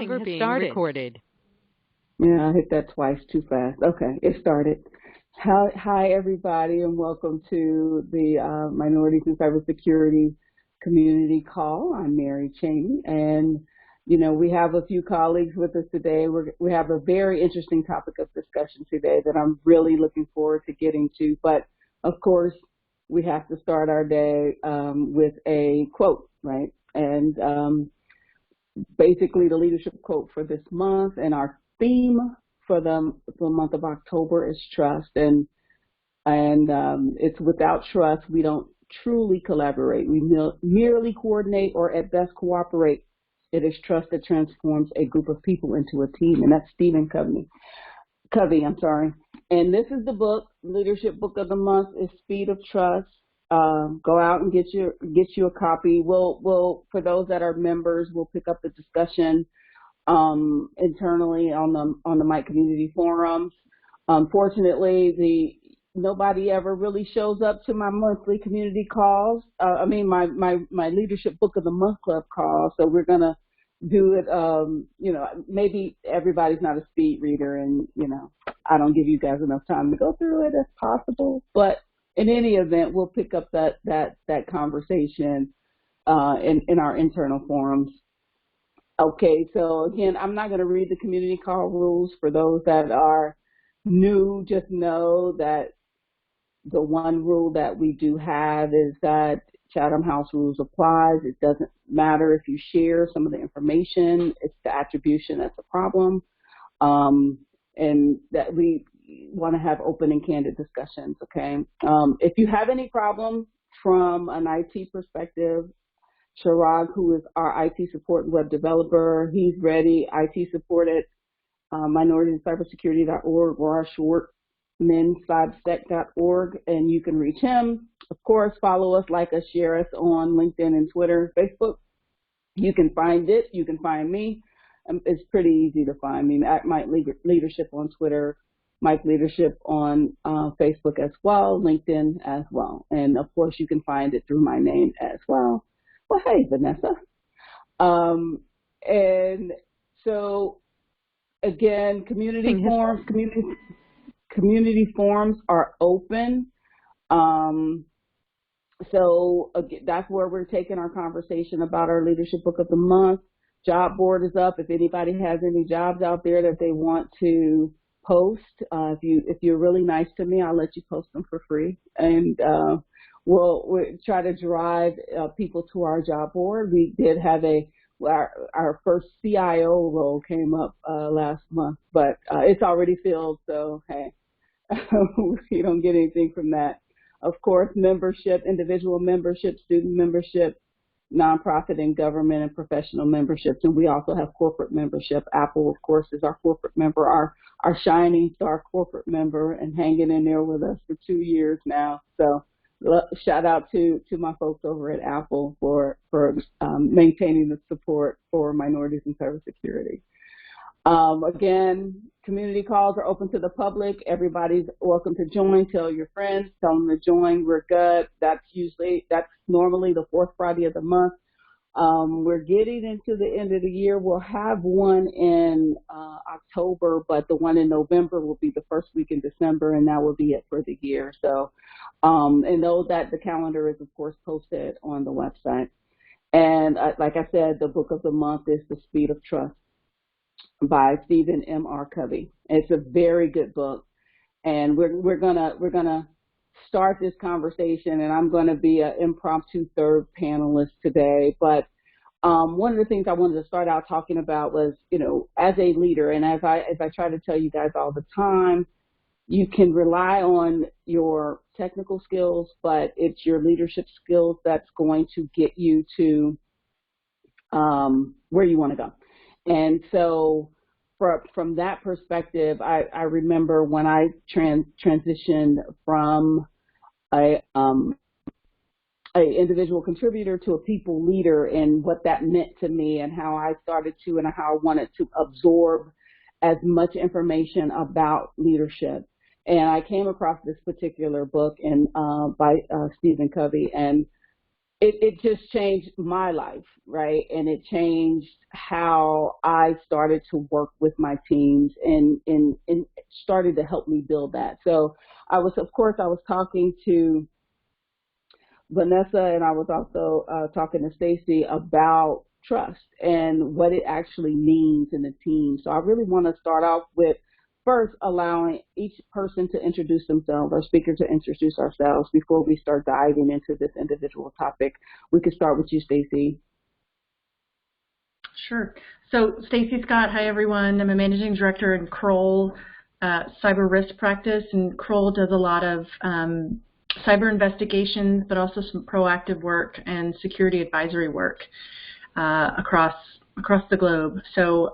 longer being recorded. Yeah, I hit that twice too fast. Okay, it started. Hi, everybody, and welcome to the Minorities in Cybersecurity Community Call. I'm Mary Chaney, and we have a few colleagues with us today. We have a very interesting topic of discussion today that I'm really looking forward to getting to. But of course, we have to start our day with a quote, right? And basically, the leadership quote for this month and our theme for the month of October is trust, and it's without trust we don't truly collaborate. We merely coordinate or at best cooperate. It is trust that transforms a group of people into a team, and that's Stephen Covey. I'm sorry. And this is the book, leadership book of the month is Speed of Trust. Go out and get you a copy. We'll for those that are members, we'll pick up the discussion internally on the Mike Community Forums. Unfortunately, nobody ever really shows up to my monthly community calls. My leadership book of the month club calls. So we're gonna do it. Maybe everybody's not a speed reader, and I don't give you guys enough time to go through it as possible. But in any event, we'll pick up that conversation in our internal forums. Okay, so again, I'm not going to read the community call rules. For those that are new, just know that the one rule that we do have is that Chatham House rules applies. It doesn't matter if you share some of the information. It's the attribution that's a problem, and that we want to have open and candid discussions, okay? If you have any problems from an IT perspective, Chirag, who is our IT support and web developer, he's ready. IT support at minorityandcybersecurity.org or our short menscybsec.org, and you can reach him. Of course, follow us, like us, share us on LinkedIn and Twitter, Facebook. You can find it. You can find me. It's pretty easy to find me at Mike Leadership on Twitter, Mike Leadership on Facebook as well, LinkedIn as well. And of course, you can find it through my name as well. Well, hey, Vanessa. And so, again, community forums are open. So that's where we're taking our conversation about our leadership book of the month. Job board is up. If anybody has any jobs out there that they want to post, if you're really nice to me, I'll let you post them for free. And we'll try to drive people to our job board. We did have our first CIO role came up last month, but it's already filled, so hey, you don't get anything from that. Of course, membership, individual membership, student membership, nonprofit and government and professional memberships, and we also have corporate membership. Apple, of course, is our corporate member, our shining star corporate member, and hanging in there with us for 2 years now. So shout out to my folks over at Apple for maintaining the support for minorities in cybersecurity. Again, community calls are open to the public. Everybody's welcome to join. Tell your friends, tell them to join. We're good. That's normally the fourth Friday of the month. We're getting into the end of the year. We'll have one in October, but the one in November will be the first week in December, and that will be it for the year. So, and know that the calendar is, of course, posted on the website. And like I said, the book of the month is The Speed of Trust by Stephen M.R. Covey. It's a very good book, and we're gonna start this conversation, and I'm going to be an impromptu third panelist today. But one of the things I wanted to start out talking about was, as a leader, and as I try to tell you guys all the time, you can rely on your technical skills, but it's your leadership skills that's going to get you to where you want to go. And so from that perspective, I remember when I transitioned from a individual contributor to a people leader, and what that meant to me, and how I started to, and how I wanted to absorb as much information about leadership. And I came across this particular book by Stephen Covey, and it just changed my life, right? And it changed how I started to work with my teams and started to help me build that. So of course, I was talking to Vanessa, and I was also talking to Stacy about trust and what it actually means in the team. So I really want to start off with first allowing each person to introduce themselves, our speaker to introduce ourselves before we start diving into this individual topic. We could start with you, Stacy. Sure. So Stacy Scott, hi everyone. I'm a managing director in Kroll cyber risk practice, and Kroll does a lot of cyber investigations, but also some proactive work and security advisory work across the globe. So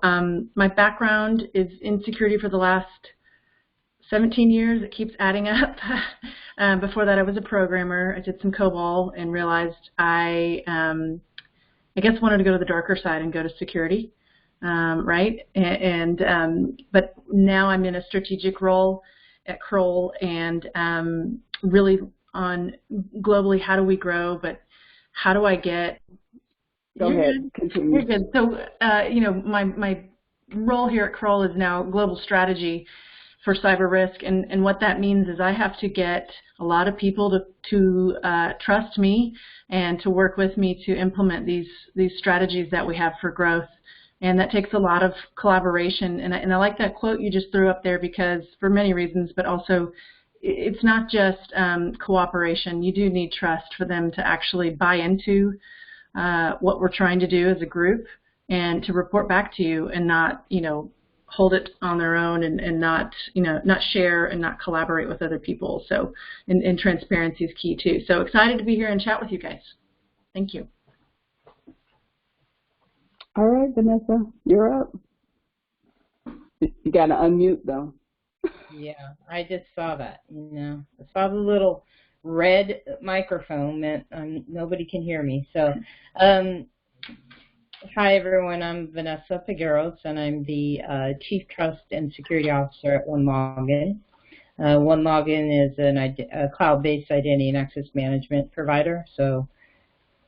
my background is in security for the last 17 years. It keeps adding up. Before that, I was a programmer. I did some COBOL and realized I guess wanted to go to the darker side and go to security, right? But now I'm in a strategic role at Kroll, and really on globally, how do we grow, but how do I get... Go ahead, continue. You're good. So, my role here at Kroll is now global strategy for cyber risk, and what that means is I have to get a lot of people to trust me and to work with me to implement these strategies that we have for growth. And that takes a lot of collaboration. And I like that quote you just threw up there, because for many reasons, but also it's not just cooperation. You do need trust for them to actually buy into what we're trying to do as a group, and to report back to you, and not, hold it on their own, and not share and not collaborate with other people. So, and transparency is key too. So excited to be here and chat with you guys. Thank you. All right, Vanessa, you're up. You got to unmute though. Yeah, I just saw that. I saw the little red microphone meant nobody can hear me. So, hi everyone. I'm Vanessa Pegueros, and I'm the Chief Trust and Security Officer at OneLogin. OneLogin is a cloud-based identity and access management provider. So,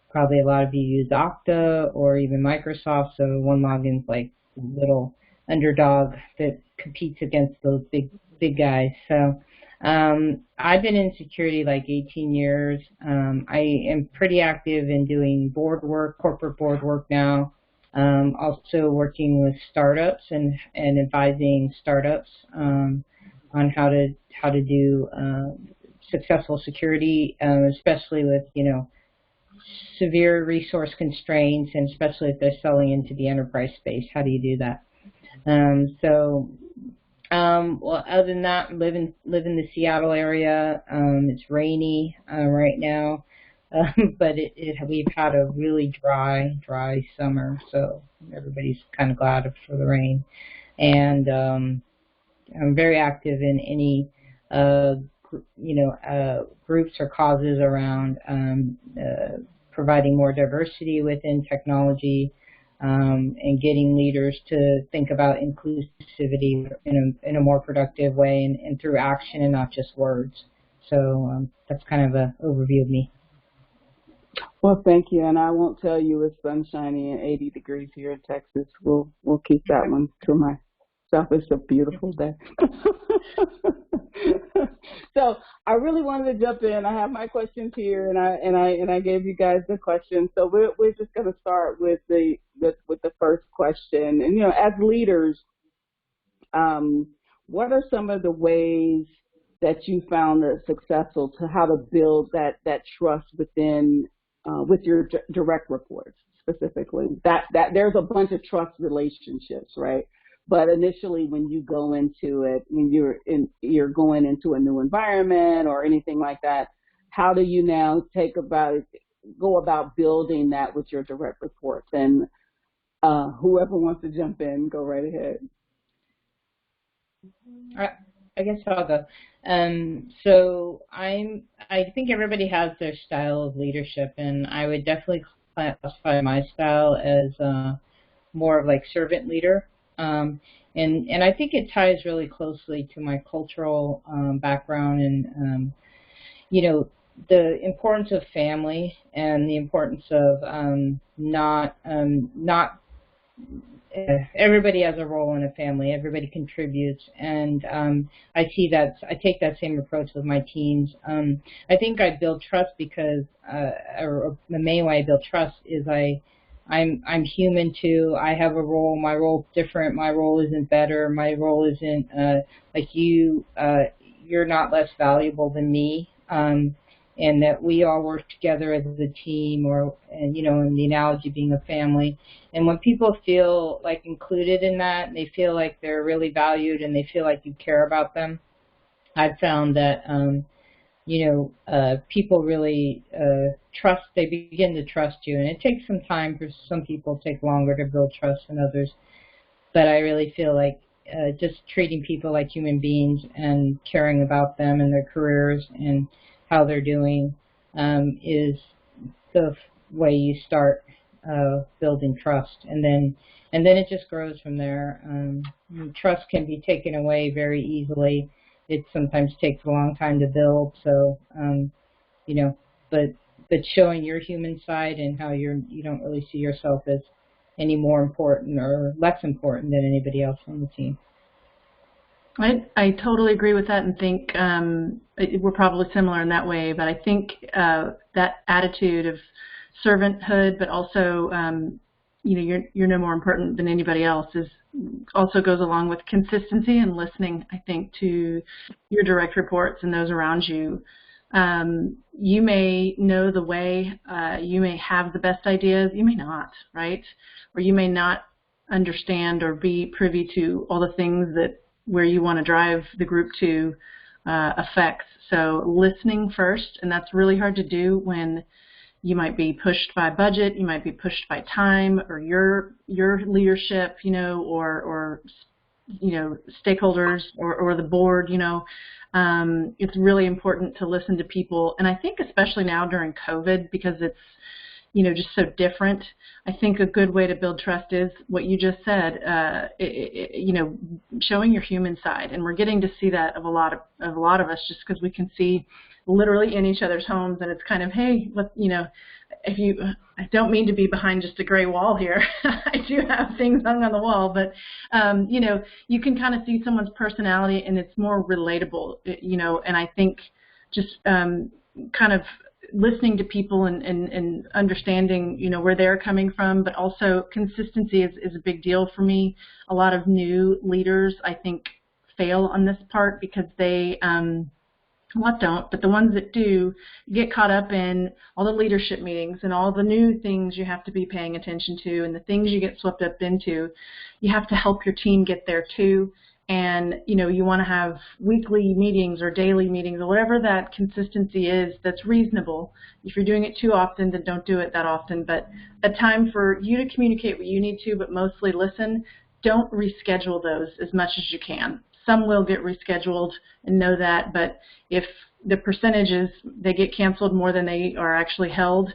probably a lot of you use Okta or even Microsoft. So, OneLogin's like a little underdog that competes against those big guys. So, I've been in security like 18 years. I am pretty active in doing board work, corporate board work now. Also working with startups and advising startups on how to do successful security, especially with severe resource constraints, and especially if they're selling into the enterprise space. How do you do that? Well, other than that, live in the Seattle area. It's rainy right now, but we've had a really dry summer, so everybody's kind of glad for the rain. And I'm very active in any groups or causes around providing more diversity within technology. And getting leaders to think about inclusivity in a more productive way, and through action and not just words. So that's kind of an overview of me. Well, thank you. And I won't tell you it's sunshiny and 80 degrees here in Texas. We'll keep that one to myself. It's a beautiful day. So I really wanted to jump in. I have my questions here, and I gave you guys the questions. So we're just going to start with the first question. And as leaders, what are some of the ways that you found it successful to how to build that trust within with your direct reports specifically? That there's a bunch of trust relationships, right? But initially, when you go into it, when you're going into a new environment or anything like that, how do you now go about building that with your direct reports? And whoever wants to jump in, go right ahead. I guess I'll go. So I think everybody has their style of leadership, and I would definitely classify my style as more of like servant leader. And I think it ties really closely to my cultural background, and the importance of family and the importance of not everybody has a role in a family. Everybody contributes, and I take that same approach with my teams. I think I build trust because, or the main way I build trust is I'm human too. I have a role. My role's different. My role isn't better. My role isn't like you. You're not less valuable than me. And that we all work together as a team, and in the analogy being a family. And when people feel like included in that, and they feel like they're really valued, and they feel like you care about them, I've found that people really trust. They begin to trust you, and it takes some time. For some people, it takes longer to build trust than others. But I really feel like just treating people like human beings and caring about them and their careers and how they're doing is the way you start building trust, and then it just grows from there. Trust can be taken away very easily. It sometimes takes a long time to build. So but showing your human side and how you don't really see yourself as any more important or less important than anybody else on the team. I totally agree with that, and think we're probably similar in that way. But I think that attitude of servanthood, but also you're no more important than anybody else, also goes along with consistency and listening. I think to your direct reports and those around you. You may know the way. You may have the best ideas. You may not, right? Or you may not understand or be privy to all the things that where you want to drive the group to affects. So listening first, and that's really hard to do when you might be pushed by budget, you might be pushed by time, or your leadership, or stakeholders or the board. It's really important to listen to people, and I think especially now during COVID, because it's just so different. I think a good way to build trust is what you just said, showing your human side. And we're getting to see that of a lot of us, just because we can see literally in each other's homes, and it's kind of, hey, I don't mean to be behind just a gray wall here. I do have things hung on the wall, but, you can kind of see someone's personality, and it's more relatable, and I think just kind of listening to people and understanding, where they're coming from, but also consistency is a big deal for me. A lot of new leaders, I think, fail on this part because they, but the ones that do get caught up in all the leadership meetings and all the new things you have to be paying attention to and the things you get swept up into. You have to help your team get there too. And, you want to have weekly meetings or daily meetings or whatever that consistency is that's reasonable. If you're doing it too often, then don't do it that often. But a time for you to communicate what you need to, but mostly listen. Don't reschedule those as much as you can. Some will get rescheduled and know that, but if the percentages, they get canceled more than they are actually held,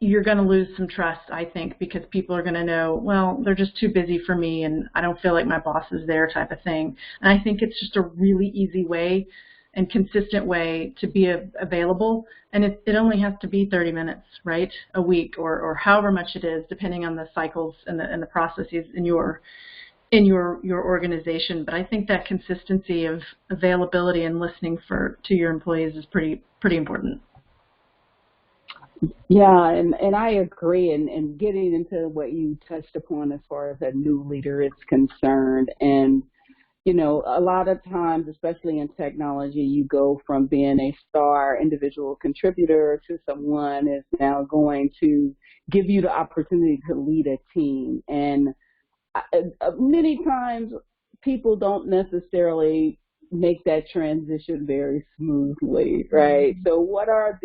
you're going to lose some trust, I think, because people are going to know, well, they're just too busy for me and I don't feel like my boss is there, type of thing. And I think it's just a really easy way and consistent way to be available. And it only has to be 30 minutes, right, a week or however much it is, depending on the cycles and the processes in your organization. But I think that consistency of availability and listening to your employees is pretty important. Yeah, and I agree, and getting into what you touched upon as far as a new leader is concerned. And, a lot of times, especially in technology, you go from being a star individual contributor to someone is now going to give you the opportunity to lead a team. And many times people don't necessarily make that transition very smoothly, right? So what are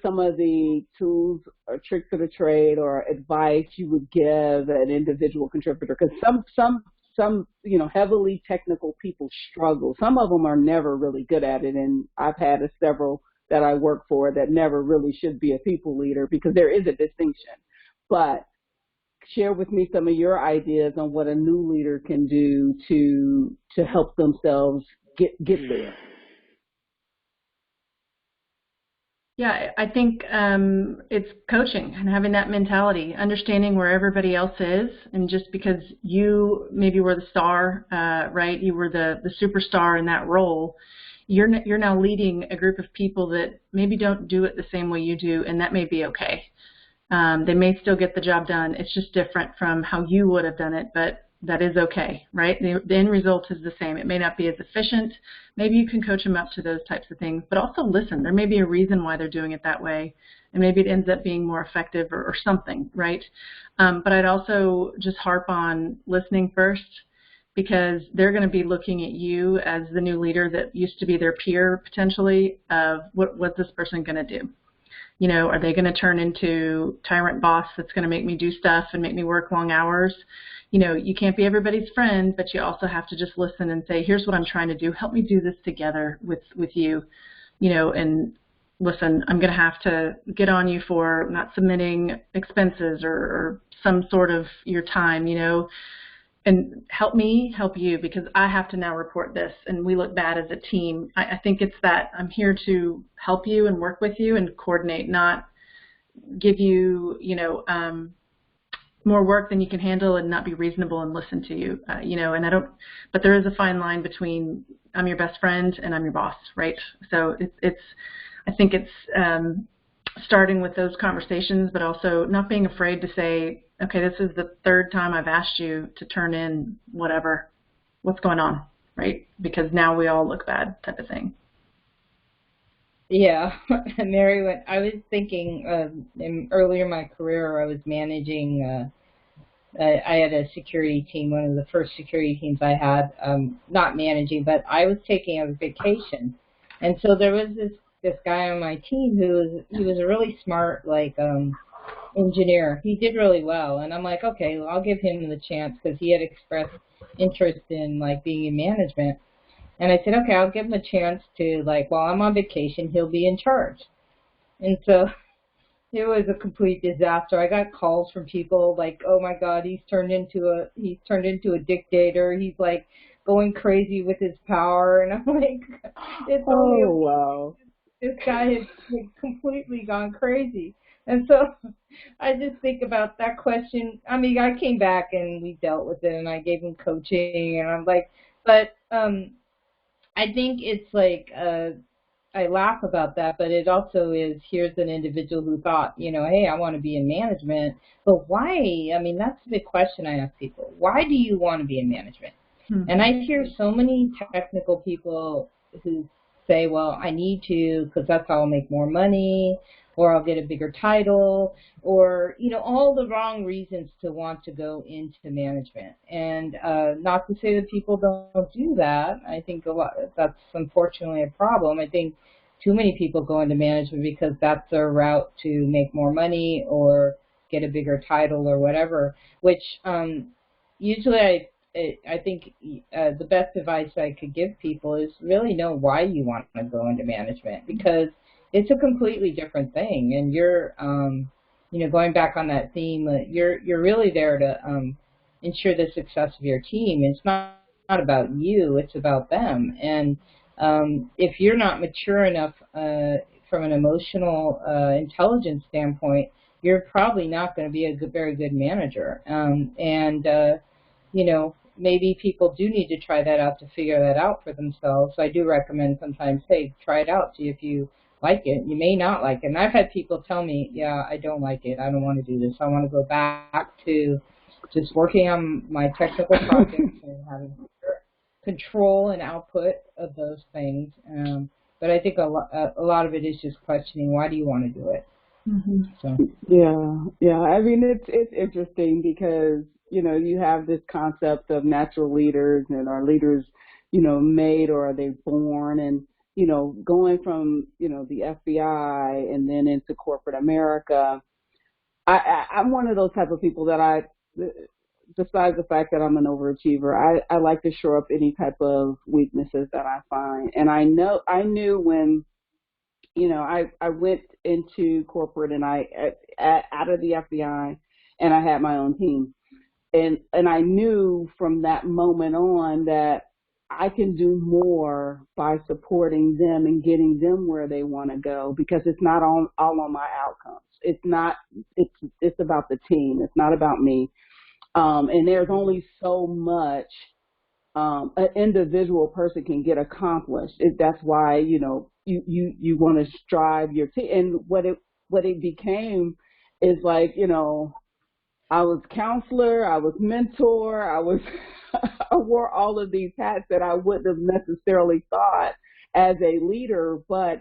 some of the tools or tricks of the trade or advice you would give an individual contributor? Because some heavily technical people struggle. Some of them are never really good at it, and I've had several that I work for that never really should be a people leader because there is a distinction. But share with me some of your ideas on what a new leader can do to help themselves get there. Yeah, I think it's coaching and having that mentality, understanding where everybody else is, and just because you maybe were the star, right? You were the superstar in that role. You're now leading a group of people that maybe don't do it the same way you do, and that may be okay. They may still get the job done. It's just different from how you would have done it, but that is okay, right? The end result is the same. It may not be as efficient. Maybe you can coach them up to those types of things, but also listen. There may be a reason why they're doing it that way, and maybe it ends up being more effective or something, right? But I'd also just harp on listening first, because they're going to be looking at you as the new leader that used to be their peer potentially of what's this person going to do? You know, are they going to turn into tyrant boss that's going to make me do stuff and make me work long hours? You know, you can't be everybody's friend, but you also have to just listen and say, here's what I'm trying to do. Help me do this together with you, you know, and listen, I'm going to have to get on you for not submitting expenses or some sort of your time, you know, and help me help you, because I have to now report this and we look bad as a team. I think it's that I'm here to help you and work with you and coordinate, not give you, you know, more work than you can handle and not be reasonable and listen to you, you know, and but there is a fine line between I'm your best friend and I'm your boss, right? So I think it's starting with those conversations, but also not being afraid to say, okay, this is the third time I've asked you to turn in what's going on, right? Because now we all look bad type of thing. Yeah, Mary, I was thinking earlier in my career, I was managing, I had a security team, one of the first security teams I had, not managing, but I was taking a vacation. And so there was this guy on my team he was a really smart, engineer. He did really well. And I'm like, okay, well, I'll give him the chance because he had expressed interest in, being in management. And I said, okay, I'll give him a chance to, while I'm on vacation, he'll be in charge. And so it was a complete disaster. I got calls from people like, oh my God, he's turned into a dictator. He's going crazy with his power. And I'm like, it's only wow. This guy had completely gone crazy. And so I just think about that question. I mean, I came back and we dealt with it and I gave him coaching and I'm like, but I think it's I laugh about that, but it also is, here's an individual who thought, hey, I want to be in management, but why? I mean, that's the big question I ask people. Why do you want to be in management? Mm-hmm. And I hear so many technical people who say, well, I need to because that's how I'll make more money, or I'll get a bigger title, or, all the wrong reasons to want to go into management. And not to say that people don't do that. I think that's unfortunately a problem. I think too many people go into management because that's their route to make more money or get a bigger title or whatever, which usually I think the best advice I could give people is really know why you want to go into management, because it's a completely different thing. And you're, going back on that theme, you're really there to ensure the success of your team. It's not about you, it's about them. And if you're not mature enough from an emotional intelligence standpoint, you're probably not going to be a very good manager. Maybe people do need to try that out to figure that out for themselves. So I do recommend sometimes, hey, try it out, see if you like it. You may not like it. And I've had people tell me, yeah, I don't like it. I don't want to do this. I want to go back to just working on my technical projects and having control and output of those things. But I think a lot of it is just questioning, why do you want to do it? Mm-hmm. So. Yeah. I mean, it's interesting because, you have this concept of natural leaders, and are leaders, made or are they born? And, going from, the FBI and then into corporate America, I'm one of those type of people that besides the fact that I'm an overachiever, I like to shore up any type of weaknesses that I find. And I knew when, I went into corporate and out of the FBI and I had my own team. And I knew from that moment on that I can do more by supporting them and getting them where they want to go, because it's not all on my outcomes. It's about the team. It's not about me. And there's only so much an individual person can get accomplished. That's why, you want to strive your team. And what it became is like, I was counselor, I was mentor, I wore all of these hats that I wouldn't have necessarily thought as a leader, but,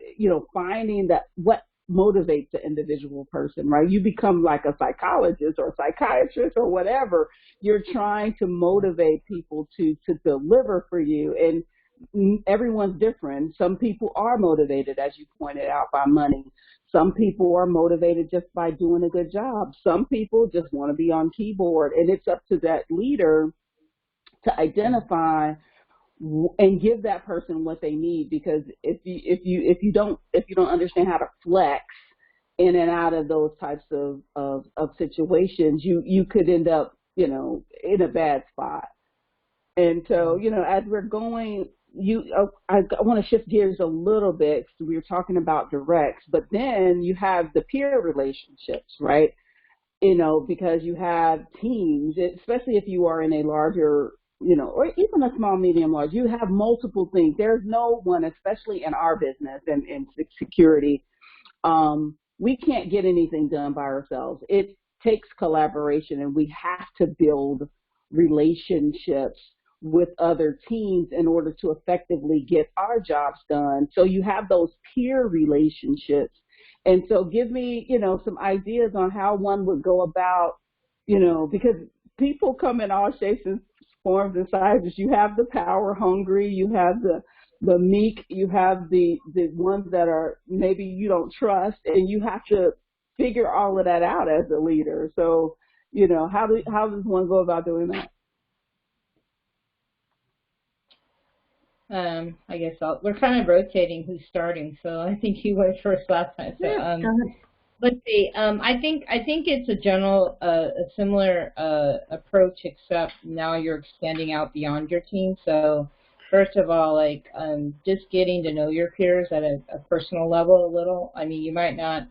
finding that what motivates the individual person, right? You become like a psychologist or a psychiatrist or whatever. You're trying to motivate people to deliver for you. And everyone's different. Some people are motivated, as you pointed out, by money. Some people are motivated just by doing a good job. Some people just want to be on keyboard, and it's up to that leader to identify and give that person what they need. Because if you don't understand how to flex in and out of those types of situations, you could end up in a bad spot. And so as we're going, I want to shift gears a little bit. So we were talking about directs, but then you have the peer relationships, right? Because you have teams, especially if you are in a larger, or even a small, medium, large, you have multiple things. There's no one, especially in our business and in security, we can't get anything done by ourselves. It takes collaboration, and we have to build relationships with other teams in order to effectively get our jobs done. So you have those peer relationships. And so give me, some ideas on how one would go about, because people come in all shapes and forms and sizes. You have the power hungry, you have the meek, you have the ones that are maybe you don't trust, and you have to figure all of that out as a leader. So, how does one go about doing that? I guess we're kind of rotating who's starting, so I think you went first last time. So let's see. I think it's a general, a similar approach, except now you're extending out beyond your team. So first of all, just getting to know your peers at a personal level a little. I mean, you might not.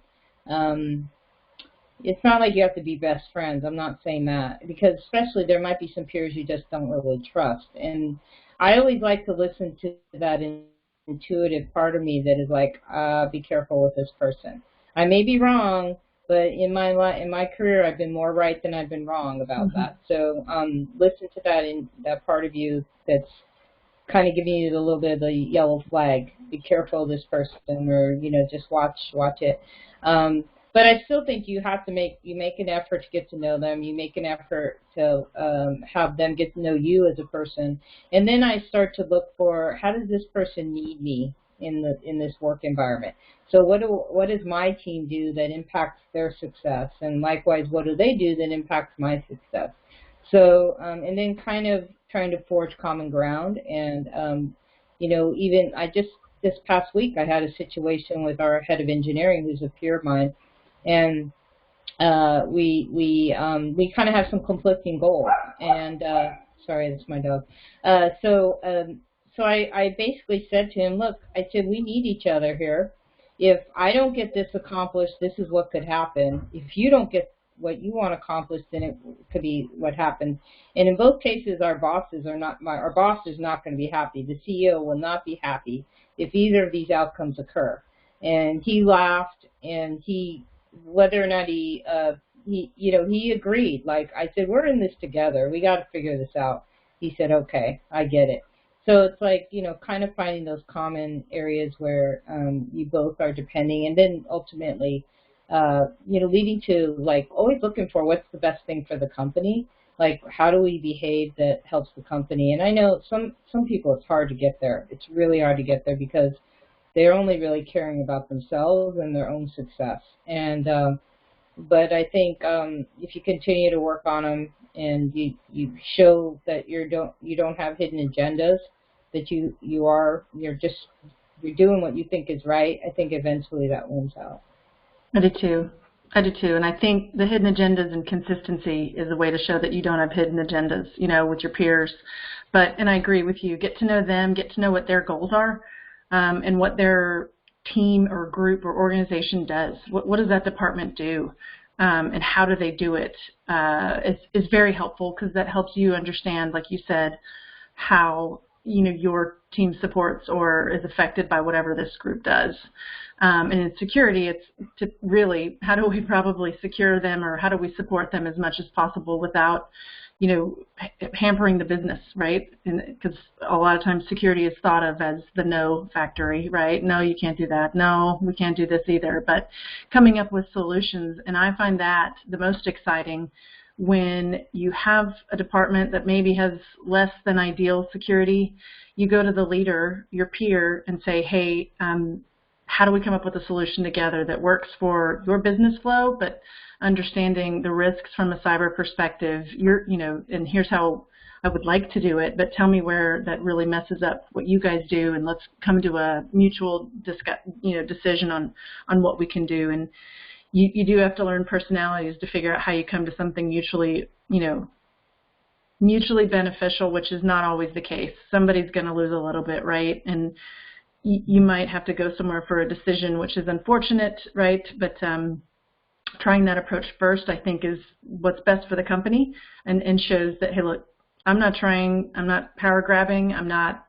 It's not like you have to be best friends. I'm not saying that, because especially there might be some peers you just don't really trust. And I always like to listen to that intuitive part of me that is like, be careful with this person. I may be wrong, but in my career, I've been more right than I've been wrong about that. So listen to that part of you that's kind of giving you a little bit of the yellow flag. Be careful of this person, or just watch it. But I still think you have to make an effort to get to know them. You make an effort to have them get to know you as a person, and then I start to look for, how does this person need me in this work environment? So what does my team do that impacts their success, and likewise, what do they do that impacts my success? So and then kind of trying to forge common ground, and even this past week I had a situation with our head of engineering, who's a peer of mine. And we kind of have some conflicting goals. And sorry, that's my dog. So I basically said to him, look, I said, we need each other here. If I don't get this accomplished, this is what could happen. If you don't get what you want accomplished, then it could be what happens. And in both cases, our boss is not going to be happy. The CEO will not be happy if either of these outcomes occur. And he laughed, and whether or not he agreed. Like I said, we're in this together. We got to figure this out. He said, okay, I get it. So it's like, kind of finding those common areas where you both are depending, and then ultimately, leading to always looking for what's the best thing for the company. Like, how do we behave that helps the company? And I know some people, it's hard to get there. It's really hard to get there because they're only really caring about themselves and their own success. And but I think if you continue to work on them, and you show that you don't have hidden agendas, that you're doing what you think is right, I think eventually that wins out. I do too. And I think the hidden agendas and consistency is a way to show that you don't have hidden agendas, with your peers. And I agree with you. Get to know them, get to know what their goals are, and what their team or group or organization does. What does that department do, and how do they do it? Is very helpful, because that helps you understand, like you said, how your team supports or is affected by whatever this group does. And in security, it's to really, how do we probably secure them, or how do we support them as much as possible without hampering the business, right? And because a lot of times security is thought of as the no factory, right? No, you can't do that. No, we can't do this either. But coming up with solutions, and I find that the most exciting when you have a department that maybe has less than ideal security. You go to the leader, your peer, and say, hey, how do we come up with a solution together that works for your business flow, but understanding the risks from a cyber perspective, and here's how I would like to do it, but tell me where that really messes up what you guys do, and let's come to a mutual decision on what we can do. And you do have to learn personalities to figure out how you come to something mutually beneficial, which is not always the case. Somebody's going to lose a little bit, right? And you might have to go somewhere for a decision, which is unfortunate, right? But trying that approach first, I think, is what's best for the company, and shows that, hey, look, I'm not power grabbing. I'm not,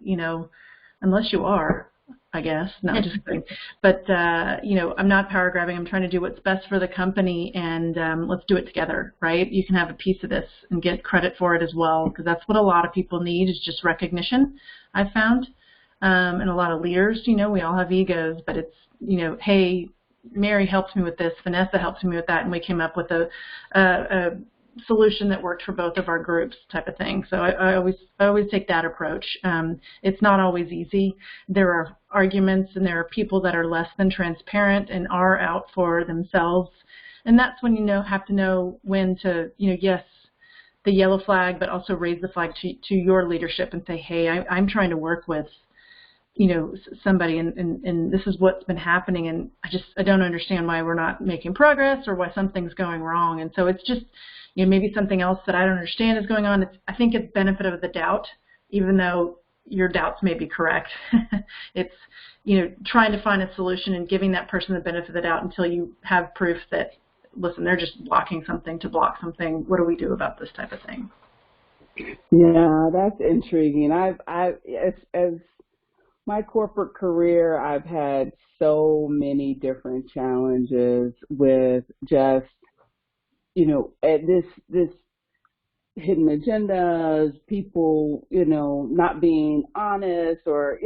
unless you are, I guess. No, just kidding. But, I'm not power grabbing. I'm trying to do what's best for the company, and let's do it together, right? You can have a piece of this and get credit for it as well, because that's what a lot of people need, is just recognition, I've found. And a lot of leaders, we all have egos, but it's, hey, Mary helped me with this, Vanessa helped me with that, and we came up with a solution that worked for both of our groups, type of thing. So I always take that approach. It's not always easy. There are arguments, and there are people that are less than transparent and are out for themselves, and that's when you have to know when to, yes, the yellow flag, but also raise the flag to your leadership and say, hey, I'm trying to work with somebody, and this is what's been happening, and I don't understand why we're not making progress, or why something's going wrong. And so it's just, maybe something else that I don't understand is going on. I think it's benefit of the doubt, even though your doubts may be correct. It's, trying to find a solution and giving that person the benefit of the doubt until you have proof that, listen, they're just blocking something to block something. What do we do about this type of thing? Yeah, that's intriguing. As my corporate career, I've had so many different challenges with just, this hidden agendas, people, not being honest, or,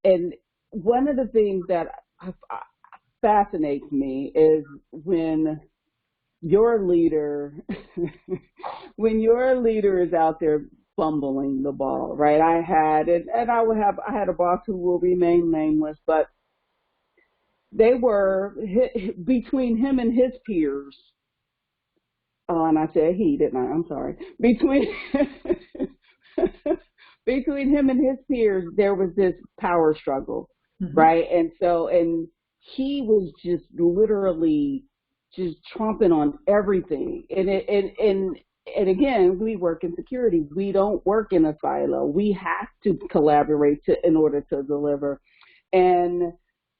and one of the things that fascinates me is when your leader, is out there fumbling the ball, right? I had a boss who will remain nameless, but they were between him and his peers. Oh, and I said he, didn't I? I'm sorry. Between him and his peers, there was this power struggle, right? And he was just literally just tromping on everything. And again, we work in security. We don't work in a silo. We have to collaborate in order to deliver. And,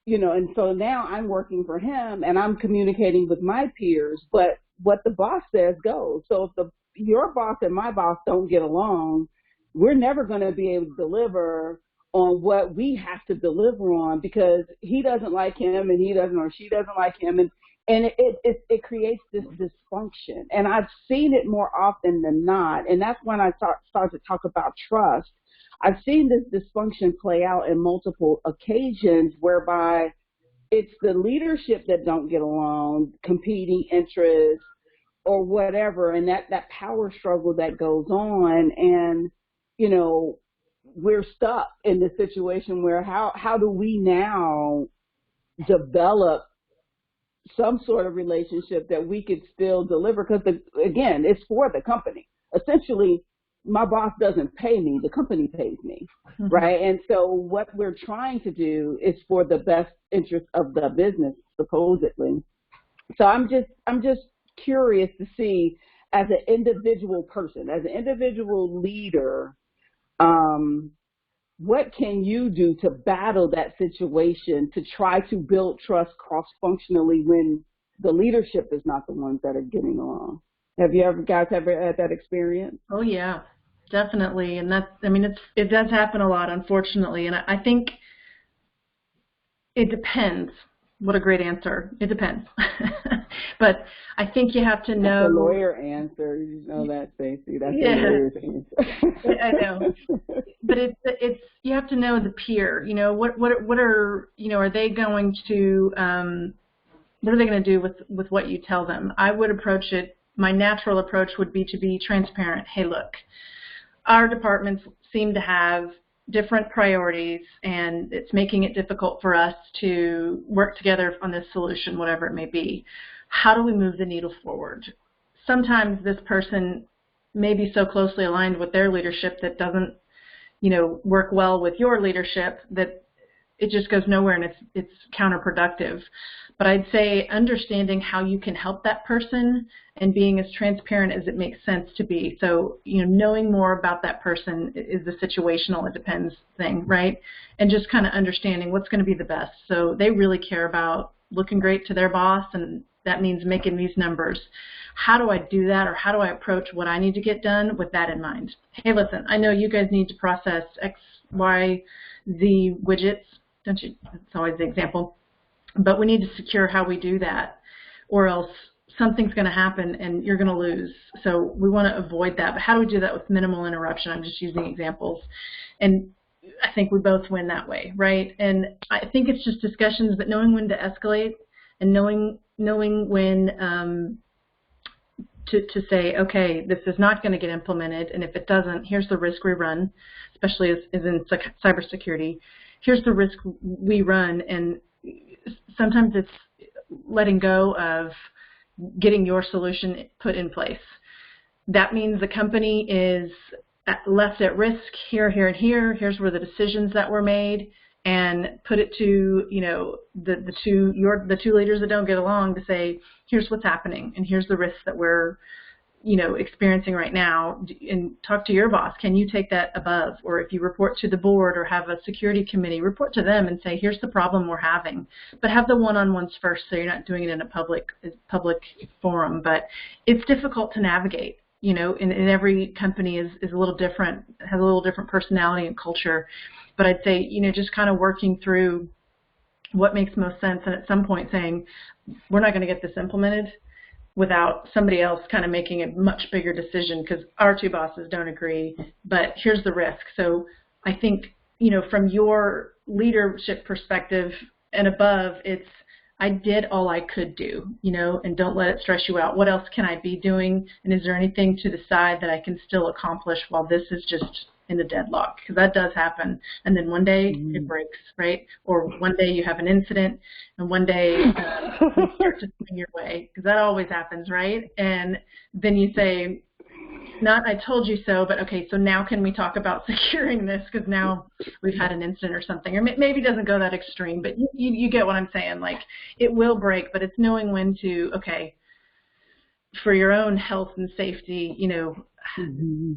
and so now I'm working for him, and I'm communicating with my peers, but what the boss says goes. So if your boss and my boss don't get along, we're never going to be able to deliver on what we have to deliver on, because he doesn't like him, and he doesn't, or she doesn't like him. And it creates this dysfunction. And I've seen it more often than not. And that's when I start to talk about trust. I've seen this dysfunction play out in multiple occasions, whereby it's the leadership that don't get along, competing interests or whatever, and that power struggle that goes on. And, we're stuck in this situation where how do we now develop some sort of relationship that we could still deliver? Because, again, it's for the company. Essentially, my boss doesn't pay me, the company pays me, right? And so what we're trying to do is for the best interest of the business, supposedly. So I'm just curious to see, as an individual person, as an individual leader, What can you do to battle that situation, to try to build trust cross-functionally when the leadership is not the ones that are getting along? Have you guys ever had that experience? Oh yeah, definitely. And that's, I mean, it does happen a lot, unfortunately. And I think it depends. What a great answer. It depends. But I think you have to know. That's a lawyer answer. You know that, Stacy. That's Yeah. a lawyer's answer. I know. But it's you have to know the peer. You know, what are, you know, are they going to what are they going to do with what you tell them? I would approach it, my natural approach would be to be transparent. Hey, look, our departments seem to have different priorities, and it's making it difficult for us to work together on this solution, whatever it may be. How do we move the needle forward? Sometimes this person may be so closely aligned with their leadership that doesn't, you know, work well with your leadership, that it just goes nowhere, and it's counterproductive. But I'd say understanding how you can help that person and being as transparent as it makes sense to be. So, you know, knowing more about that person is the situational, it depends thing, right? And just kind of understanding what's going to be the best. So they really care about looking great to their boss, and that means making these numbers. How do I do that, or how do I approach what I need to get done with that in mind? Hey, listen, I know you guys need to process X, Y, Z widgets, don't you? That's always the example. But we need to secure how we do that, or else something's going to happen and you're going to lose. So we want to avoid that. But how do we do that with minimal interruption? I'm just using examples. And I think we both win that way, right? And I think it's just discussions, but knowing when to escalate and knowing when to say, okay, this is not going to get implemented, and if it doesn't, here's the risk we run, especially as in cybersecurity. Here's the risk we run, and sometimes it's letting go of getting your solution put in place. That means the company is left at risk here, here, and here. Here's where the decisions that were made, and put it to, you know, the two leaders that don't get along to say, here's what's happening, and here's the risks that we're, you know, experiencing right now, and talk to your boss. Can you take that above? Or if you report to the board or have a security committee, report to them and say, here's the problem we're having. But have the one-on-ones first, so you're not doing it in a public forum. But it's difficult to navigate. You know, and every company is a little different, has a little different personality and culture. But I'd say, you know, just kind of working through what makes most sense, and at some point saying, we're not going to get this implemented without somebody else kind of making a much bigger decision, because our two bosses don't agree, but here's the risk. So I think, you know, from your leadership perspective and above, it's, I did all I could do, you know, and don't let it stress you out. What else can I be doing? And is there anything to the side that I can still accomplish while this is just in a deadlock? Because that does happen. And then one day it breaks, right? Or one day you have an incident, and one day you start to swing your way, because that always happens, right? And then you say, not I told you so, but okay, so now can we talk about securing this, because now we've had an incident or something. Or maybe it doesn't go that extreme, but you get what I'm saying. Like, it will break, but it's knowing when to, okay, for your own health and safety, you know,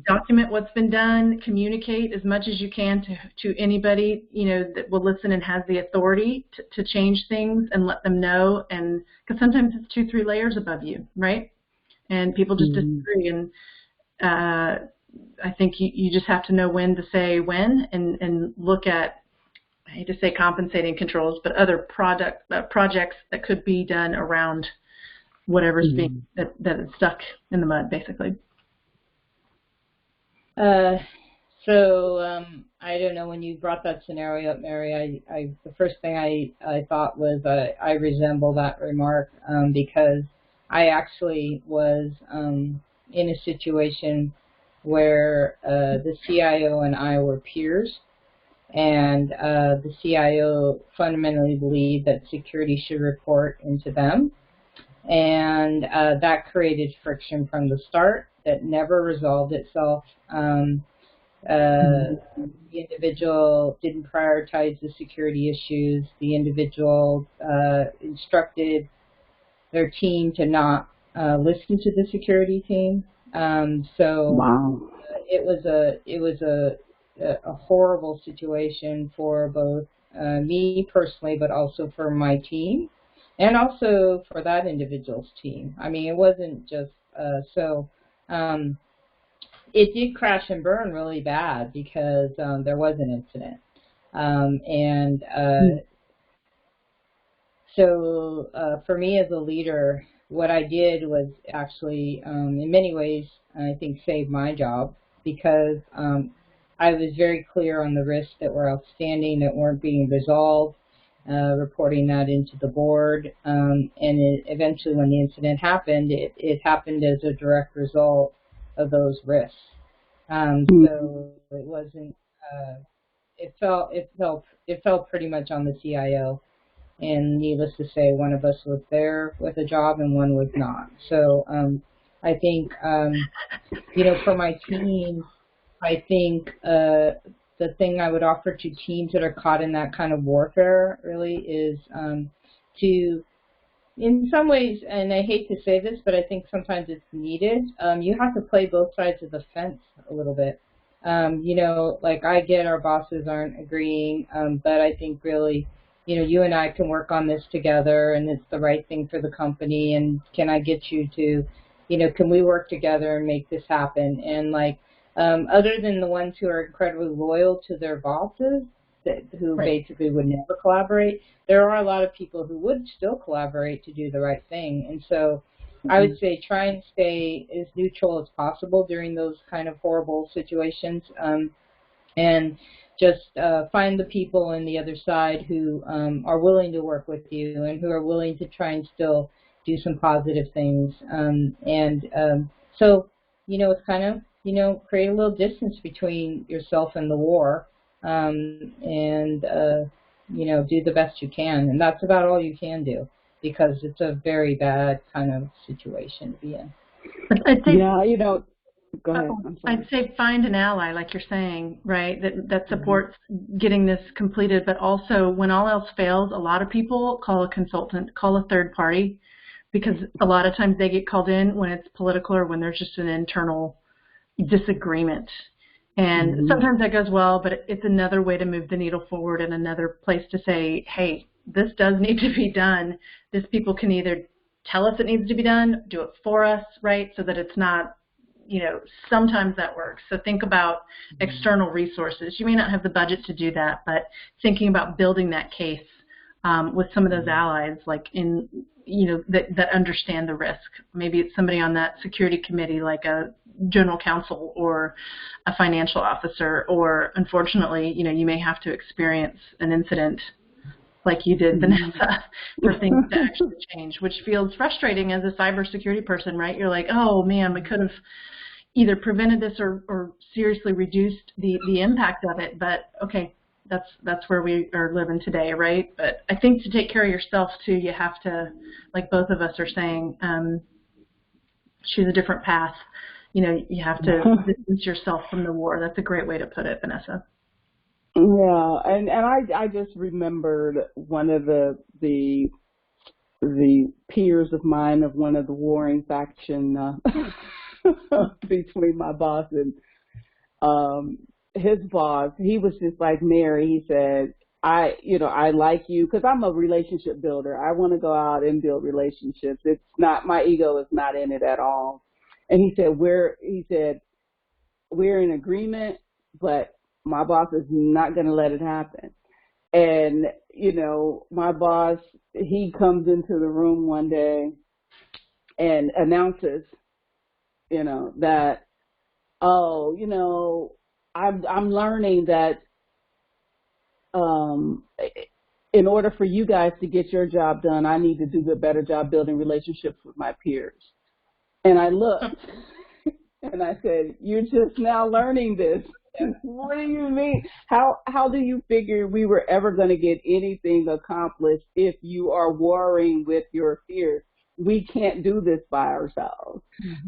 document what's been done, communicate as much as you can to anybody, you know, that will listen and has the authority to change things, and let them know. And because sometimes it's 2-3 layers above you, right? And people just disagree. And I think you just have to know when to say when, and look at, I hate to say compensating controls, but other projects that could be done around whatever's being that is stuck in the mud, basically. So I don't know, when you brought that scenario up, Mary, the first thing I thought was I resemble that remark, because I actually was in a situation where the CIO and I were peers, and the CIO fundamentally believed that security should report into them, and that created friction from the start that never resolved itself. The individual didn't prioritize the security issues. The individual instructed their team to not listen to the security team. So wow. It was a horrible situation for both me personally, but also for my team, and also for that individual's team. I mean, it wasn't just it did crash and burn really bad because there was an incident. So for me as a leader, what I did was actually, in many ways, I think saved my job because I was very clear on the risks that were outstanding that weren't being resolved, reporting that into the board, and eventually when the incident happened, it happened as a direct result of those risks. So it wasn't. It fell pretty much on the CIO, and needless to say, one of us was there with a job and one was not. So I think for my team, I think the thing I would offer to teams that are caught in that kind of warfare really is to, in some ways, and I hate to say this, but I think sometimes it's needed, you have to play both sides of the fence a little bit. Like I get our bosses aren't agreeing, but I think really, you and I can work on this together and it's the right thing for the company, and can I get you to, can we work together and make this happen? And other than the ones who are incredibly loyal to their bosses, who basically would never collaborate, there are a lot of people who would still collaborate to do the right thing. And so I would say try and stay as neutral as possible during those kind of horrible situations, and just find the people on the other side who are willing to work with you and who are willing to try and still do some positive things. So, it's kind of, create a little distance between yourself and the war, and do the best you can. And that's about all you can do, because it's a very bad kind of situation to be in. I'd say, go ahead. I'm sorry. I'd say find an ally, like you're saying, right, that supports getting this completed. But also, when all else fails, a lot of people call a consultant, call a third party, because a lot of times they get called in when it's political or when there's just an internal disagreement. And sometimes that goes well, but it's another way to move the needle forward and another place to say, hey, this does need to be done. This people can either tell us it needs to be done, do it for us, right, so that it's not, sometimes that works. So think about external resources. You may not have the budget to do that, but thinking about building that case with some of those allies, like that understand the risk. Maybe it's somebody on that security committee, like a general counsel or a financial officer, or unfortunately, you may have to experience an incident like you did, Vanessa, for things to actually change, which feels frustrating as a cybersecurity person, right? You're like, oh man, we could have either prevented this or seriously reduced the impact of it. But okay, that's where we are living today, right? But I think to take care of yourself too, you have to, like both of us are saying, choose a different path. You have to distance yourself from the war. That's a great way to put it, Vanessa. Yeah, and I just remembered one of the peers of mine of one of the warring faction between my boss and his boss. He was just like Mary. He said, I like you because I'm a relationship builder. I want to go out and build relationships. It's not, my ego is not in it at all. And he said, we're in agreement, but my boss is not going to let it happen. And, my boss, he comes into the room one day and announces, that, I'm learning that in order for you guys to get your job done, I need to do a better job building relationships with my peers. And I looked and I said, you're just now learning this. What do you mean? How do you figure we were ever going to get anything accomplished if you are warring with your peers? We can't do this by ourselves.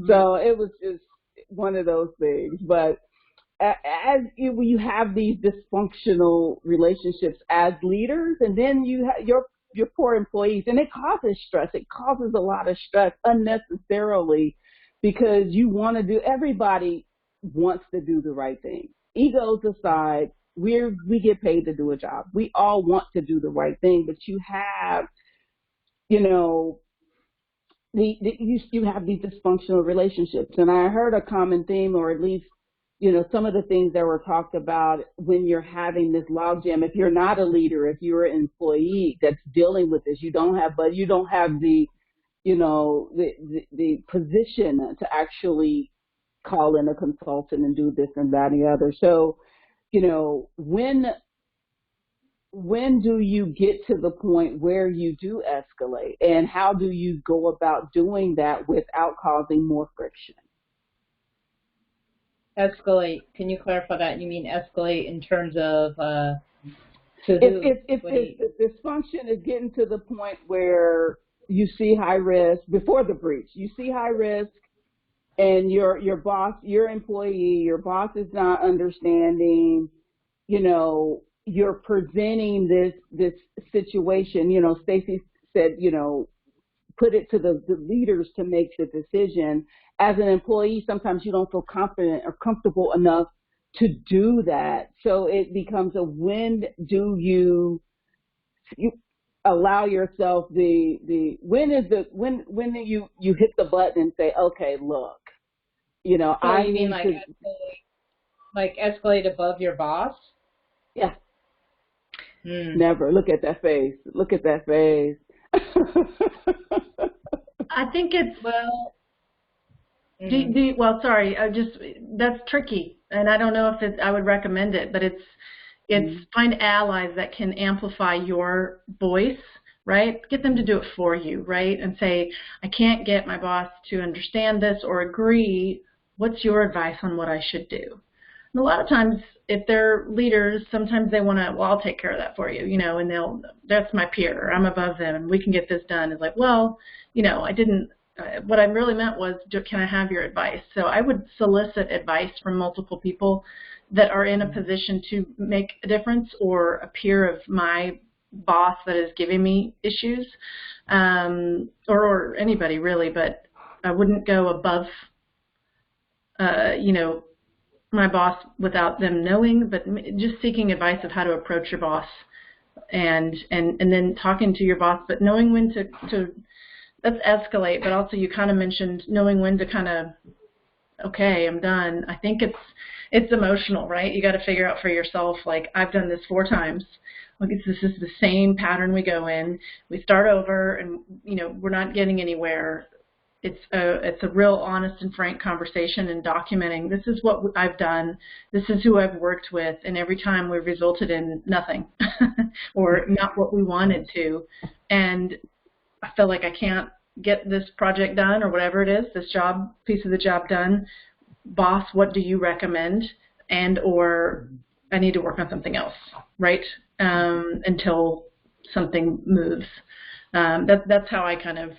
So it was just one of those things. But as you have these dysfunctional relationships as leaders, and then you have your poor employees, and it causes stress. It causes a lot of stress unnecessarily because everybody wants to do the right thing. egos aside, we get paid to do a job. We all want to do the right thing, but you have, you know, you have these dysfunctional relationships. And I heard a common theme, or at least, you know, some of the things that were talked about when you're having this logjam. If you're not a leader, if you're an employee that's dealing with this, you don't have the, you know, the position to actually call in a consultant and do this and that and the other. So, you know, when do you get to the point where you do escalate, and how do you go about doing that without causing more friction? Escalate. Can you clarify that? You mean escalate in terms of to who? If dysfunction is getting to the point where you see high risk before the breach, you see high risk, and your boss, your employee, your boss is not understanding, you know, you're presenting this situation, you know, Stacy said, you know, put it to the leaders to make the decision. As an employee, sometimes you don't feel confident or comfortable enough to do that. So it becomes a when do you allow yourself when you hit the button and say, okay, look, you know, so I you mean need like escalate above your boss? Yeah. Never. Look at that face. Look at that face. I think it's well. Well, sorry. That's tricky, and I don't know if I would recommend it, but it's find allies that can amplify your voice, right? Get them to do it for you, right? And say, I can't get my boss to understand this or agree. What's your advice on what I should do? And a lot of times, if they're leaders, sometimes they want to, well, I'll take care of that for you, you know, and that's my peer, or I'm above them, and we can get this done. It's like, well, you know, I didn't, what I really meant was, can I have your advice? So I would solicit advice from multiple people that are in a position to make a difference, or a peer of my boss that is giving me issues, or anybody really, but I wouldn't go above, you know, my boss without them knowing, but just seeking advice of how to approach your boss, and then talking to your boss, but knowing when to that's escalate, but also you kind of mentioned knowing when to kind of, okay, I'm done. I think it's emotional, right? You got to figure out for yourself, like, I've done this 4 times. Look, this is the same pattern we go in. We start over, and, you know, we're not getting anywhere. It's a real honest and frank conversation, and documenting, this is what I've done, this is who I've worked with, and every time we've resulted in nothing or not what we wanted to, and I feel like I can't get this project done, or whatever it is, this piece of the job done. Boss, what do you recommend? And or I need to work on something else, right? Until something moves. That's how I kind of,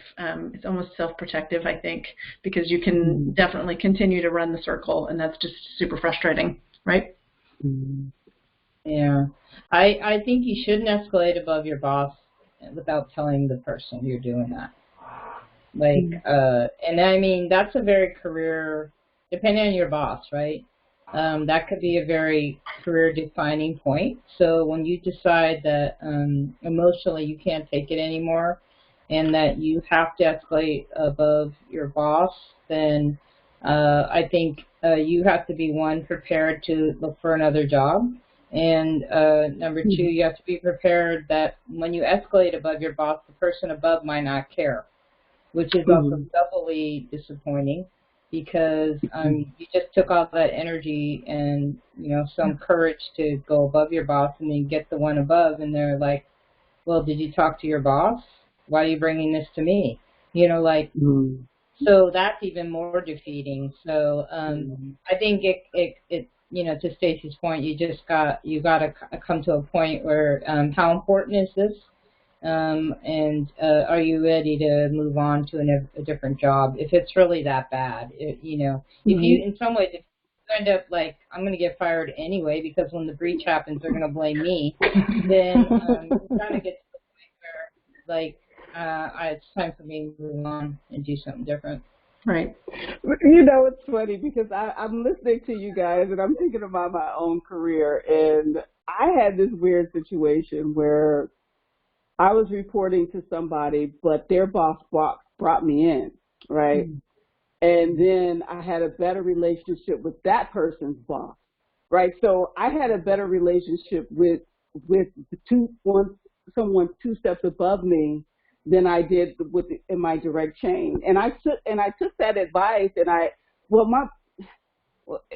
it's almost self-protective, I think, because you can definitely continue to run the circle, and that's just super frustrating, right? Yeah. I think you shouldn't escalate above your boss without telling the person you're doing that. Like, and I mean, that's a very career, depending on your boss, right? That could be a very career-defining point. So when you decide that emotionally you can't take it anymore, and that you have to escalate above your boss, then I think you have to be, one, prepared to look for another job, and number 2, you have to be prepared that when you escalate above your boss, the person above might not care, which is also doubly disappointing, because you just took all that energy and, you know, some courage to go above your boss, and then get the one above, and they're like, well, did you talk to your boss? Why are you bringing this to me? You know, like, so that's even more defeating. So I think it you know, to Stacy's point, you got to come to a point where how important is this? And are you ready to move on to a different job if it's really that bad? You know, if you, in some ways, if you end up like, I'm going to get fired anyway because when the breach happens, they're going to blame me, then you kind of get to the point where, like, it's time for me to move on and do something different. Right. You know, it's funny because I'm listening to you guys and I'm thinking about my own career. And I had this weird situation where I was reporting to somebody, but their boss brought me in, right? Mm-hmm. And then I had a better relationship with that person's boss, right? So I had a better relationship with someone 2 steps above me than I did in my direct chain. And I took that advice, and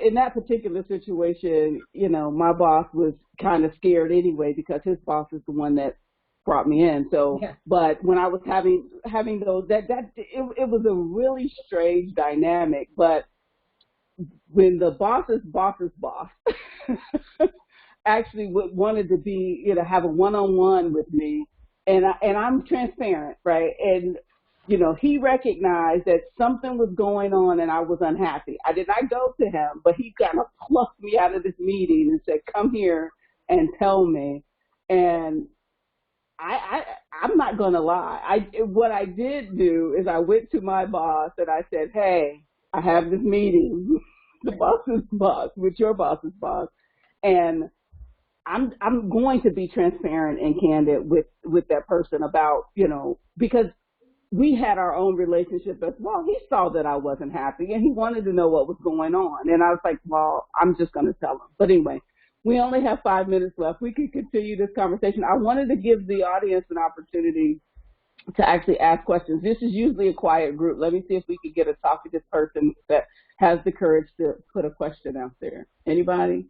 in that particular situation, you know, my boss was kind of scared anyway because his boss is the one that brought me in. So, yeah. But when I was having those, it was a really strange dynamic. But when the boss's boss's boss actually wanted to be, you know, have a one-on-one with me, and I'm transparent, right? And you know, he recognized that something was going on and I was unhappy. I did not go to him, but he kind of plucked me out of this meeting and said, "Come here and tell me." And I'm not going to lie. What I did do is I went to my boss and I said, "Hey, I have this meeting, the boss's boss, with your boss's boss, and I'm going to be transparent and candid with that person about, you know, because we had our own relationship as well. He saw that I wasn't happy and he wanted to know what was going on. And I was like, well, I'm just going to tell him." But anyway, we only have 5 minutes left. We can continue this conversation. I wanted to give the audience an opportunity to actually ask questions. This is usually a quiet group. Let me see if we could get a talkative person that has the courage to put a question out there. Anybody?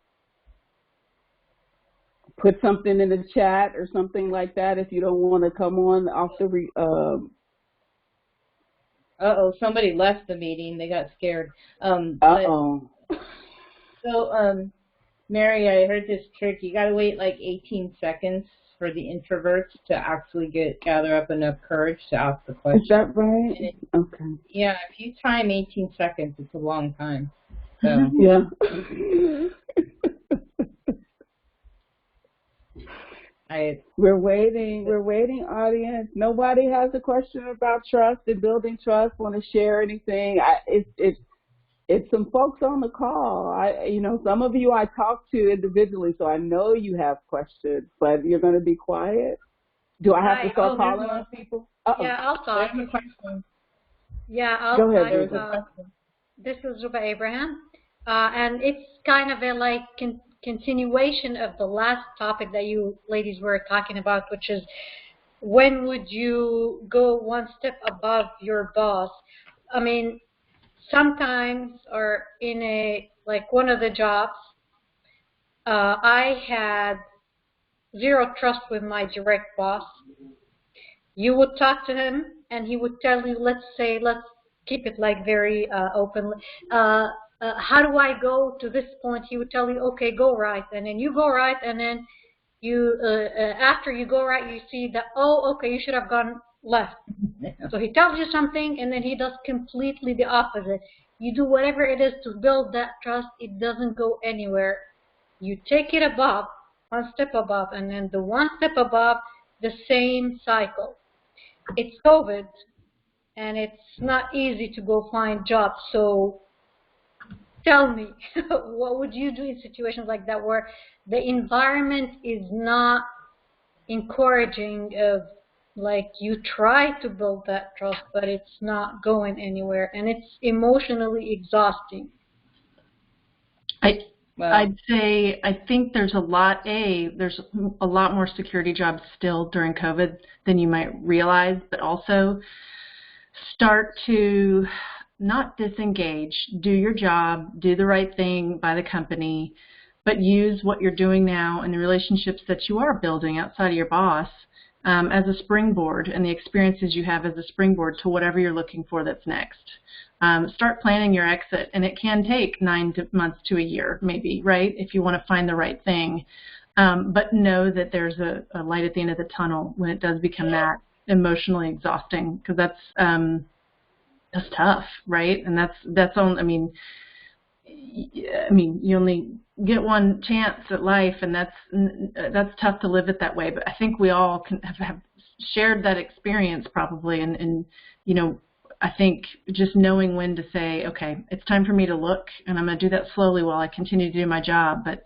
Put something in the chat or something like that if you don't want to come on off the Uh-oh, somebody left the meeting. They got scared. Uh-oh. So, Mary, I heard this trick. You got to wait like 18 seconds for the introverts to actually gather up enough courage to ask the question. Is that right? Okay. Yeah, if you time 18 seconds, it's a long time. So. Yeah. We're waiting, audience. Nobody has a question about trust and building trust, want to share anything. It's some folks on the call. You know, some of you I talk to individually, so I know you have questions, but you're going to be quiet. Do I have to start calling on people? Yeah, I'll talk. There's a question. Yeah, I'll Go ahead. There's a question. This is Ruba Abraham, and it's kind of a continuation of the last topic that you ladies were talking about, which is when would you go one step above your boss? I mean, sometimes, or in one of the jobs, I had zero trust with my direct boss. You would talk to him and he would tell you, let's keep it very openly. How do I go to this point? He would tell you, okay, go right. And then you go right, and then you after you go right, you see that, oh, okay, you should have gone left. So he tells you something, and then he does completely the opposite. You do whatever it is to build that trust. It doesn't go anywhere. You take it above, one step above, and then the one step above, the same cycle. It's COVID, and it's not easy to go find jobs. So tell me, what would you do in situations like that where the environment is not encouraging of, you try to build that trust, but it's not going anywhere, and it's emotionally exhausting? I'd say I think there's a lot more security jobs still during COVID than you might realize, but also start to not disengage, do your job, do the right thing by the company, but use what you're doing now and the relationships that you are building outside of your boss as a springboard, and the experiences you have as a springboard to whatever you're looking for that's next. Start planning your exit, and it can take 9 months to a year, maybe, right, if you want to find the right thing. But know that there's a light at the end of the tunnel when it does become that emotionally exhausting, because that's tough, right? And that's only, I mean, you only get one chance at life, and that's tough to live it that way. But I think we all have shared that experience probably, and you know, I think just knowing when to say, okay, it's time for me to look, and I'm going to do that slowly while I continue to do my job. But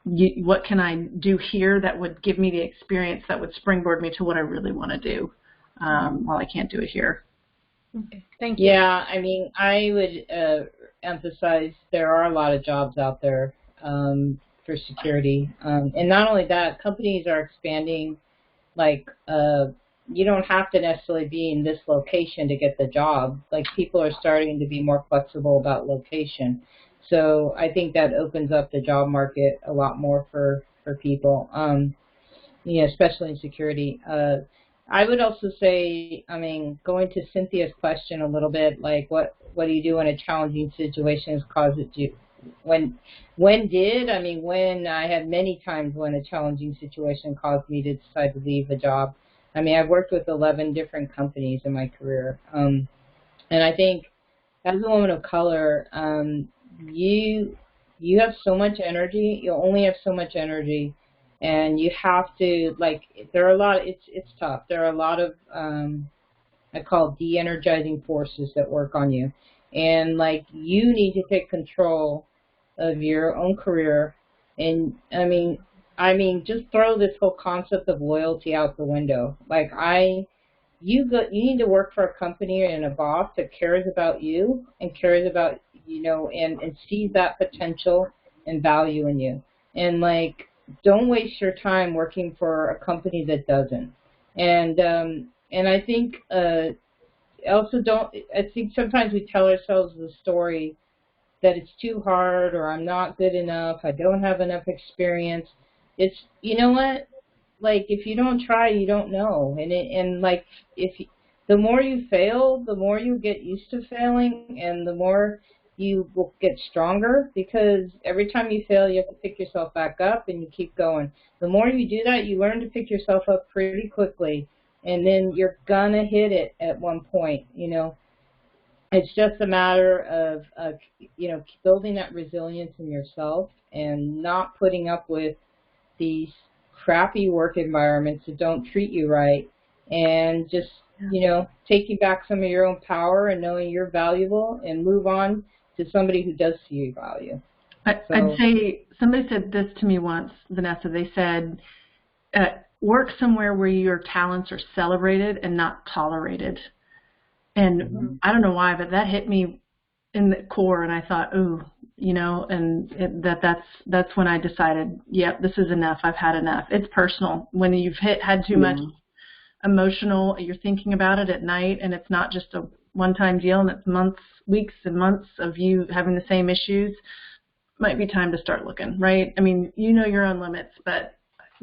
what can I do here that would give me the experience that would springboard me to what I really want to do while I can't do it here? Okay, thank you. Yeah, I mean, I would emphasize there are a lot of jobs out there for security. And not only that, companies are expanding, like, you don't have to necessarily be in this location to get the job. Like, people are starting to be more flexible about location. So I think that opens up the job market a lot more for people, especially in security. I would also say, I mean, going to Cynthia's question a little bit, like what do you do when a challenging situation has caused it to, when I had many times when a challenging situation caused me to decide to leave a job. I mean, I've worked with 11 different companies in my career. And I think as a woman of color, you have so much energy. You only have so much energy. And you have to, like, there are a lot, it's tough. There are a lot of, I call de-energizing forces that work on you. And, like, you need to take control of your own career. And, I mean, just throw this whole concept of loyalty out the window. Like, you need to work for a company and a boss that cares about you and cares about, and sees that potential and value in you. And, like, don't waste your time working for a company that doesn't. And I think also I think sometimes we tell ourselves the story that it's too hard, or I'm not good enough, I don't have enough experience. It's, you know what? Like, if you don't try, you don't know. And like, the more you fail, the more you get used to failing, and the more you will get stronger, because every time you fail, you have to pick yourself back up and you keep going. The more you do that, you learn to pick yourself up pretty quickly, and then you're gonna hit it at one point. It's just a matter of building that resilience in yourself and not putting up with these crappy work environments that don't treat you right, and just taking back some of your own power and knowing you're valuable, and move on to somebody who does see your value. I'd say, somebody said this to me once, Vanessa. They said, work somewhere where your talents are celebrated and not tolerated. And I don't know why, but that hit me in the core, and I thought, ooh, and that's when I decided, yep, this is enough. I've had enough. It's personal. When you've had too much emotional, you're thinking about it at night, and it's not just a one-time deal, and it's weeks and months of you having the same issues. Might be time to start looking, right? I mean, your own limits, but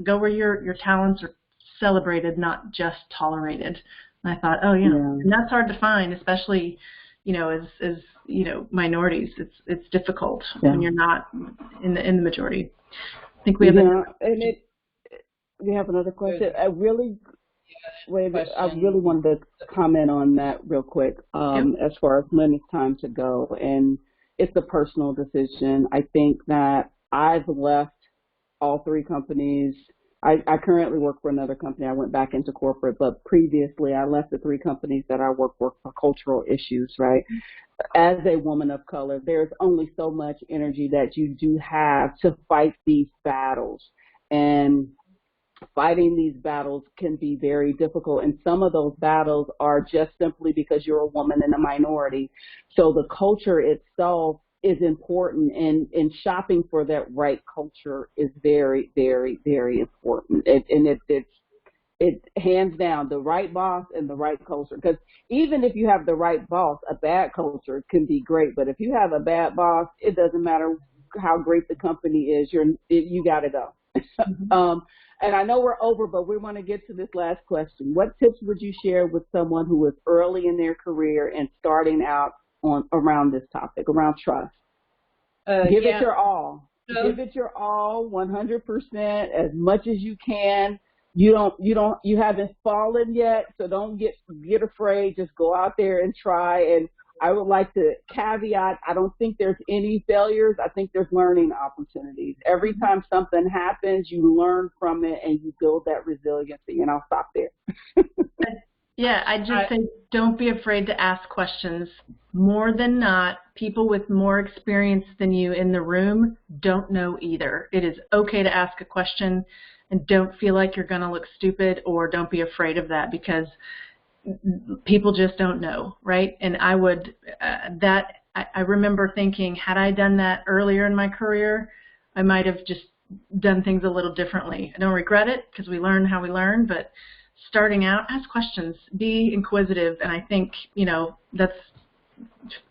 go where your talents are celebrated, not just tolerated. And I thought, and that's hard to find, especially, as minorities. It's difficult when you're not in the majority. I think we have we have another question. I really wanted to comment on that real quick, as far as when it's time to go. And it's a personal decision. I think that I've left all three companies. I currently work for another company. I went back into corporate, but previously I left the three companies that I work for cultural issues, right? As a woman of color, there's only so much energy that you do have to fight these battles. And fighting these battles can be very difficult, and some of those battles are just simply because you're a woman and a minority. So the culture itself is important, and shopping for that right culture is very, very, very important. It's hands down the right boss and the right culture. Because even if you have the right boss, a bad culture can be great. But if you have a bad boss, it doesn't matter how great the company is. You got to go. And I know we're over, but we want to get to this last question. What tips would you share with someone who is early in their career and starting out around this topic, around trust? Give it your all. Give it your all, 100%, as much as you can. You haven't fallen yet, so don't get afraid. Just go out there and try. And I would like to caveat, I don't think there's any failures. I think there's learning opportunities. Every time something happens, you learn from it and you build that resiliency. And I'll stop there. Yeah, I just say don't be afraid to ask questions. More than not, people with more experience than you in the room don't know either. It is okay to ask a question, and don't feel like you're going to look stupid, or don't be afraid of that, because people just don't know, right? And I would, I remember thinking, had I done that earlier in my career, I might have just done things a little differently. I don't regret it, because we learn how we learn, but starting out, ask questions, be inquisitive, and I think, you know, that's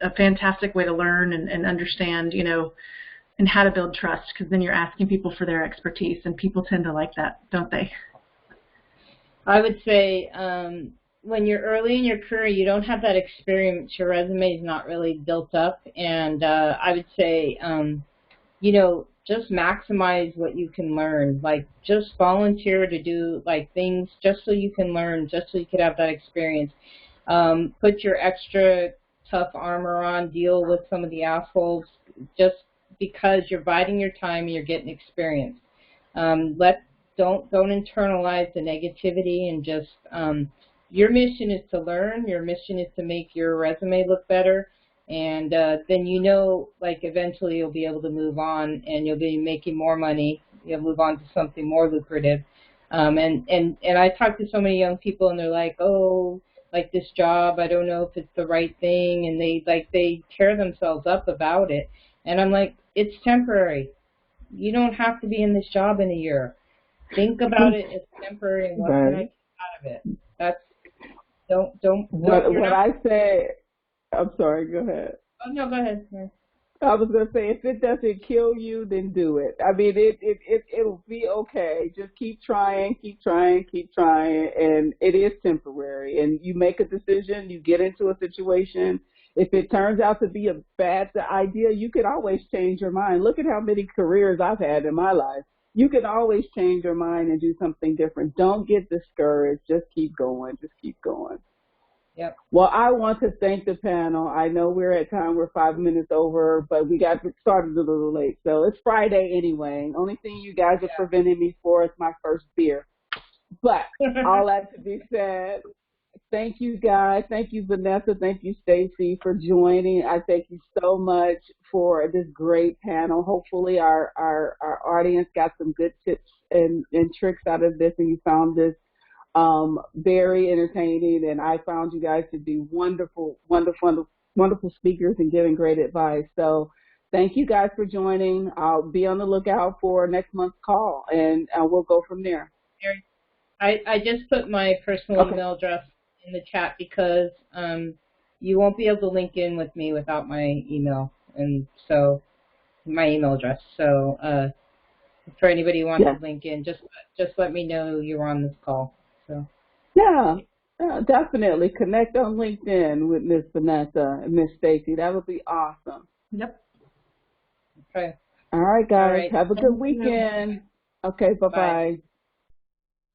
a fantastic way to learn and understand, you know, and how to build trust, because then you're asking people for their expertise, and people tend to like that, don't they? I would say when you're early in your career, you don't have that experience. Your resume is not really built up, and I would say, you know, just maximize what you can learn. Like, just volunteer to do like things just so you can learn, just so you could have that experience. Put your extra tough armor on, deal with some of the assholes, just because you're biding your time and you're getting experience. Don't internalize the negativity, and just your mission is to learn. Your mission is to make your resume look better. And then, you know, like, eventually you'll be able to move on, and you'll be making more money. You'll move on to something more lucrative. And I talk to so many young people, and they're like, oh, like, this job, I don't know if it's the right thing, and they tear themselves up about it. And I'm like, it's temporary. You don't have to be in this job in a year. Think about it as temporary, and what can I get out of it? That's what I say. I'm sorry, go ahead. Oh, no, go ahead. I was going to say, if it doesn't kill you, then do it. I mean, it'll be okay. Just keep trying, and it is temporary. And you make a decision, you get into a situation. If it turns out to be a bad idea, you can always change your mind. Look at how many careers I've had in my life. You can always change your mind and do something different. Don't get discouraged. Just keep going. Yep. Well, I want to thank the panel. I know we're at time. We're 5 minest over, but we got started a little late. So it's Friday anyway. Only thing you guys are preventing me for is my first beer. But all that to be said, thank you guys. Thank you, Vanessa. Thank you, Stacy, for joining. I thank you so much for this great panel. Hopefully our audience got some good tips and tricks out of this, and you found this very entertaining, and I found you guys to be wonderful speakers and giving great advice. So thank you guys for joining. I'll be on the lookout for next month's call, and we'll go from there. I just put my personal email address in the chat, because you won't be able to link in with me without my email, and so my email address. So for anybody who wants to link in, just let me know you're on this call. So. Yeah, definitely connect on LinkedIn with Miss Vanessa and Miss Stacy. That would be awesome. Yep. Okay. All right, guys. All right. Have a good weekend. Okay, bye-bye. Bye.